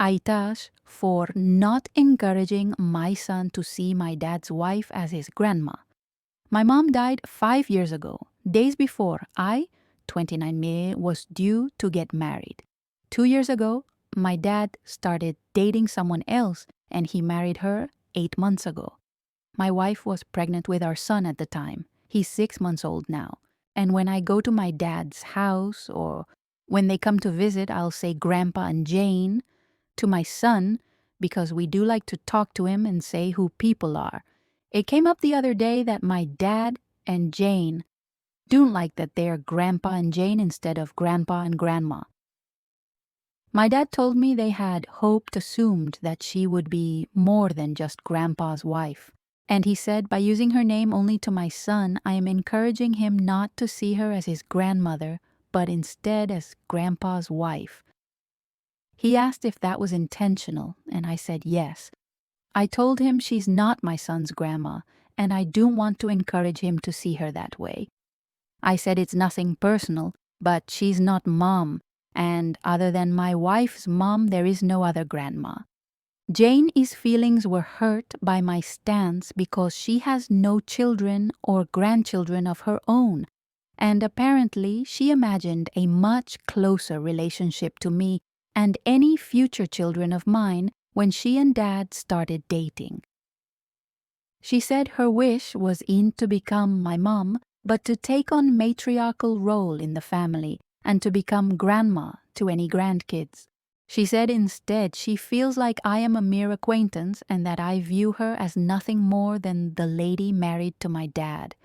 AITAH for not encouraging my son to see my dad's wife as his grandma. My mom died 5 years ago, days before I, 29 May, was due to get married. 2 years ago, my dad started dating someone else and he married her 8 months ago. My wife was pregnant with our son at the time. He's 6 months old now. And when I go to my dad's house or when they come to visit, I'll say Grandpa and Jane to my son because we do like to talk to him and say who people are. It came up the other day that my dad and Jane don't like that they're Grandpa and Jane instead of Grandpa and Grandma. My dad told me they had assumed that she would be more than just Grandpa's wife. And he said by using her name only to my son, I am encouraging him not to see her as his grandmother, but instead as Grandpa's wife. He asked if that was intentional, and I said yes. I told him she's not my son's grandma, and I don't want to encourage him to see her that way. I said it's nothing personal, but she's not mom, and other than my wife's mom, there is no other grandma. Jane's feelings were hurt by my stance because she has no children or grandchildren of her own, and apparently she imagined a much closer relationship to me and any future children of mine when she and Dad started dating. She said her wish was to become my mom, but to take on matriarchal role in the family and to become grandma to any grandkids. She said instead she feels like I am a mere acquaintance and that I view her as nothing more than the lady married to my dad.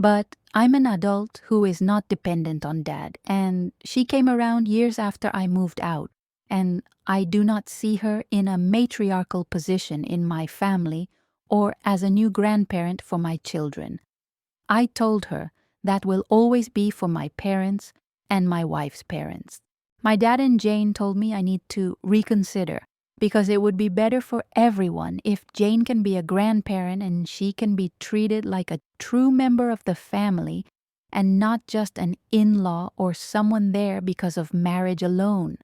But I'm an adult who is not dependent on Dad, and she came around years after I moved out, and I do not see her in a matriarchal position in my family or as a new grandparent for my children. I told her that will always be for my parents and my wife's parents. My dad and Jane told me I need to reconsider because it would be better for everyone if Jane can be a grandparent and she can be treated like a true member of the family and not just an in-law or someone there because of marriage alone.